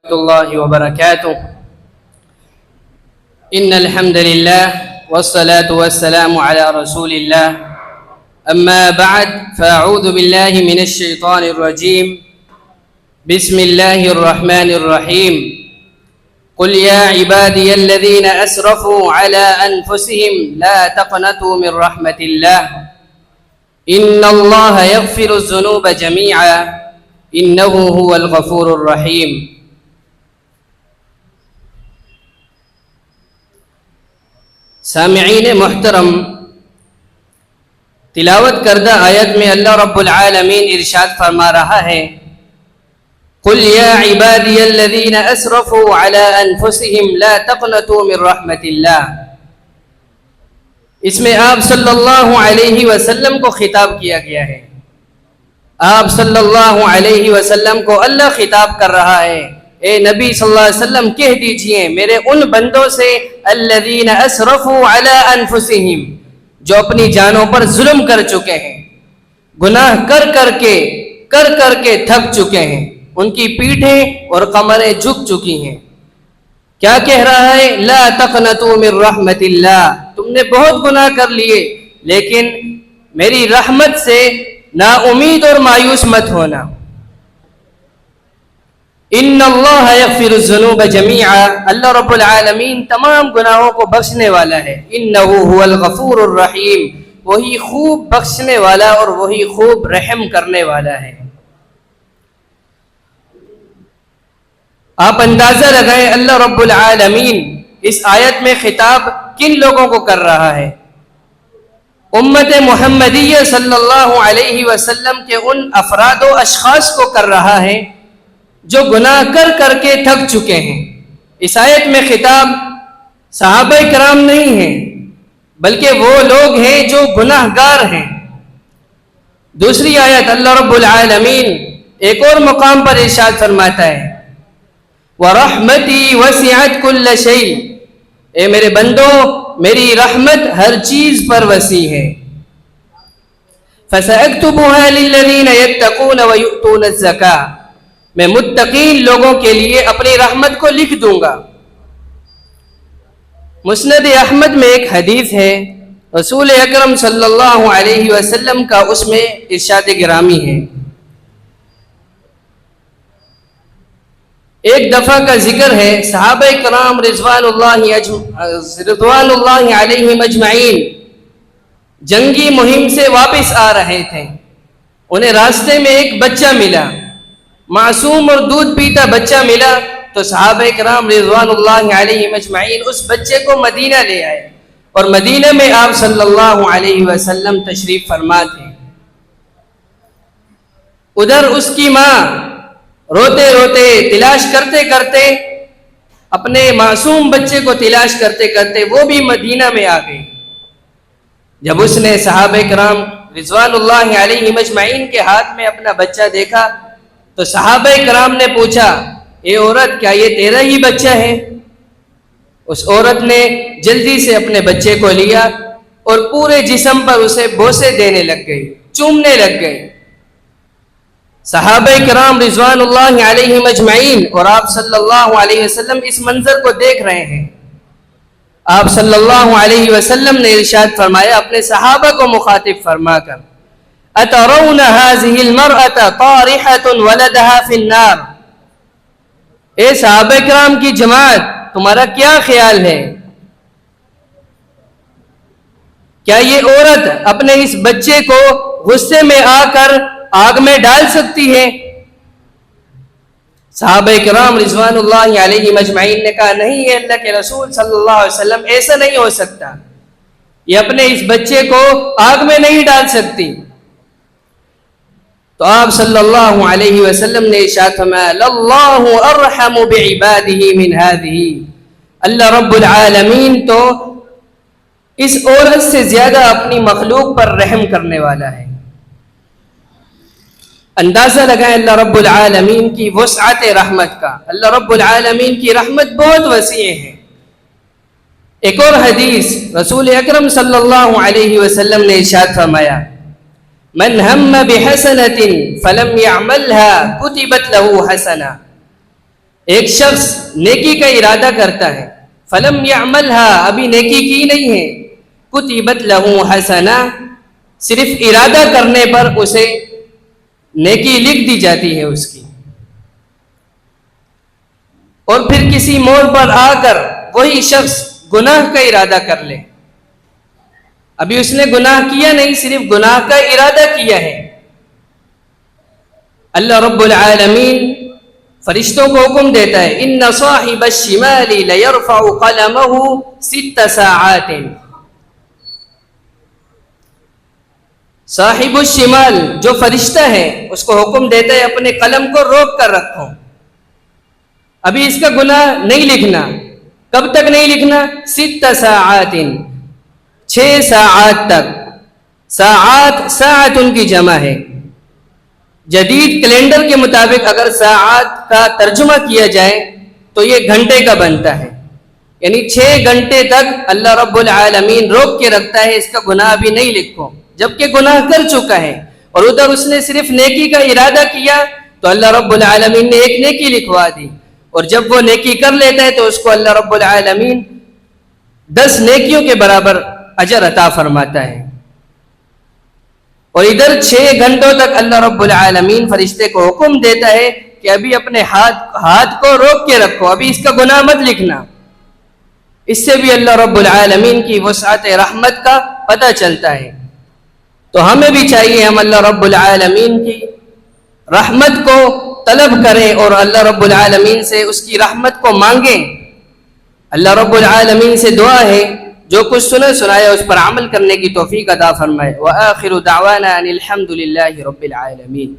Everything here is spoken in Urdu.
الله وبركاته. إن الحمد لله والصلاة والسلام على رسول الله. أما بعد فأعوذ بالله من الشيطان الرجيم. بسم الله الرحمن الرحيم. قل يا عبادي الذين أسرفوا على أنفسهم لا تقنطوا من رحمة الله إن الله يغفر الذنوب جميعا إنه هو الغفور الرحيم. سامعین محترم، تلاوت کردہ آیت میں اللہ رب العالمین ارشاد فرما رہا ہے، قل یا عبادی الذین اسرفوا علی انفسهم لا تقنطوا من رحمت اللہ. اس میں آپ صلی اللہ علیہ وسلم کو خطاب کیا گیا ہے. آپ صلی اللہ علیہ وسلم کو اللہ خطاب کر رہا ہے، اے نبی صلی اللہ علیہ وسلم کہہ دیجئے میرے ان بندوں سے الذین اسرفوا علی انفسہم، جو اپنی جانوں پر ظلم کر چکے ہیں، گناہ کر کر کے تھک چکے ہیں، ان کی پیٹھیں اور کمریں جھک چکی ہیں. کیا کہہ رہا ہے؟ لا تقنطوا من رحمت اللہ، تم نے بہت گناہ کر لیے لیکن میری رحمت سے نا امید اور مایوس مت ہونا. ان اللہ یغفر الذنوب جمیعا، اللہ رب العالمین تمام گناہوں کو بخشنے والا ہے. انہ هو الغفور الرحیم، وہی خوب بخشنے والا اور وہی خوب رحم کرنے والا ہے. آپ اندازہ لگائیں اللہ رب العالمین اس آیت میں خطاب کن لوگوں کو کر رہا ہے؟ امت محمدیہ صلی اللہ علیہ وسلم کے ان افراد و اشخاص کو کر رہا ہے جو گناہ کر کے تھک چکے ہیں. اس آیت میں خطاب صحابہ کرام نہیں ہیں بلکہ وہ لوگ ہیں جو گناہ گار ہیں. دوسری آیت اللہ رب العالمین ایک اور مقام پر ارشاد فرماتا ہے، وَرَحْمَتِي وَسِعَتْ كُلَّ شَيْءٍ، اے میرے بندوں میری رحمت ہر چیز پر وسیع ہے. فَسَأَكْتُبُهَا لِلَّذِينَ يَتَّقُونَ وَيُؤْتُونَ الزَّكَاةَ، میں متقین لوگوں کے لیے اپنی رحمت کو لکھ دوں گا. مسند احمد میں ایک حدیث ہے، رسول اکرم صلی اللہ علیہ وسلم کا اس میں ارشاد گرامی ہے. ایک دفعہ کا ذکر ہے، صحابہ کرام رضوان اللہ علیہم اجمعین جنگی مہم سے واپس آ رہے تھے. انہیں راستے میں ایک بچہ ملا، معصوم اور دودھ پیتا بچہ ملا، تو صحابہ کرام رضوان اللہ علیہم اجمعین اس بچے کو مدینہ لے آئے اور مدینہ میں آپ صلی اللہ علیہ وسلم تشریف فرما تھے. ادھر اس کی ماں روتے روتے تلاش کرتے کرتے اپنے معصوم بچے کو تلاش کرتے کرتے وہ بھی مدینہ میں آ گئی. جب اس نے صحابہ کرام رضوان اللہ علیہم اجمعین کے ہاتھ میں اپنا بچہ دیکھا تو صحابہ کرام نے پوچھا، اے عورت کیا یہ تیرا ہی بچہ ہے؟ اس عورت نے جلدی سے اپنے بچے کو لیا اور پورے جسم پر اسے بوسے دینے لگ گئی، چومنے لگ گئی. صحابہ کرام رضوان اللہ علیہم اجمعین اور آپ صلی اللہ علیہ وسلم اس منظر کو دیکھ رہے ہیں. آپ صلی اللہ علیہ وسلم نے ارشاد فرمایا اپنے صحابہ کو مخاطب فرما کر، اترون هذه المرأة طارحة ولدها في النار، اے صحابہ کرام کی جماعت تمہارا کیا خیال ہے؟ کیا یہ عورت اپنے اس بچے کو غصے میں آ کر آگ میں ڈال سکتی ہے؟ صحابہ کرام رضوان اللہ علیہ مجمعین نے کہا، نہیں ہے اللہ کے رسول صلی اللہ علیہ وسلم، ایسا نہیں ہو سکتا، یہ اپنے اس بچے کو آگ میں نہیں ڈال سکتی. تو آپ صلی اللہ علیہ وسلم نے ارشاد فرمایا، اللہ ارحم بعبادہ من هذه، اللہ رب العالمین تو اس عورت سے زیادہ اپنی مخلوق پر رحم کرنے والا ہے. اندازہ لگائیں اللہ رب العالمین کی وسعت رحمت کا. اللہ رب العالمین کی رحمت بہت وسیع ہے. ایک اور حدیث رسول اکرم صلی اللہ علیہ وسلم نے ارشاد فرمایا، من ہم بحسنۃ فلم يعملها كتبت له حسنہ، ایک شخص نیکی کا ارادہ کرتا ہے، فلم یعملها، ابھی نیکی کی نہیں ہے، کتبت لہ حسنہ، صرف ارادہ کرنے پر اسے نیکی لکھ دی جاتی ہے اس کی. اور پھر کسی موڑ پر آ کر وہی شخص گناہ کا ارادہ کر لے، ابھی اس نے گناہ کیا نہیں، صرف گناہ کا ارادہ کیا ہے، اللہ رب العالمین فرشتوں کو حکم دیتا ہے، ان صاحب الشمال لیرفع قلمه 6 ساعات. صاحب الشمال جو فرشتہ ہے اس کو حکم دیتا ہے اپنے قلم کو روک کر رکھو، ابھی اس کا گناہ نہیں لکھنا. کب تک نہیں لکھنا؟ 6 ساعات، 6 ساعات تک. ساعات ساعت ان کی جمع ہے. جدید کیلنڈر کے مطابق اگر ساعات کا ترجمہ کیا جائے تو یہ گھنٹے کا بنتا ہے، یعنی 6 گھنٹے تک اللہ رب العالمین روک کے رکھتا ہے، اس کا گناہ بھی نہیں لکھو، جبکہ گناہ کر چکا ہے. اور ادھر اس نے صرف نیکی کا ارادہ کیا تو اللہ رب العالمین نے ایک نیکی لکھوا دی، اور جب وہ نیکی کر لیتا ہے تو اس کو اللہ رب العالمین 10 نیکیوں کے برابر اجر عطا فرماتا ہے. اور ادھر 6 گھنٹوں تک اللہ رب العالمین فرشتے کو حکم دیتا ہے کہ ابھی اپنے ہاتھ کو روک کے رکھو، ابھی اس کا گناہ مت لکھنا. اس سے بھی اللہ رب العالمین کی وسعت رحمت کا پتہ چلتا ہے. تو ہمیں بھی چاہیے ہم اللہ رب العالمین کی رحمت کو طلب کریں اور اللہ رب العالمین سے اس کی رحمت کو مانگیں. اللہ رب العالمین سے دعا ہے جو کچھ سنایا اس پر عمل کرنے کی توفیق عطا فرمائے. وآخر دعوانا ان الحمد للہ رب العالمین.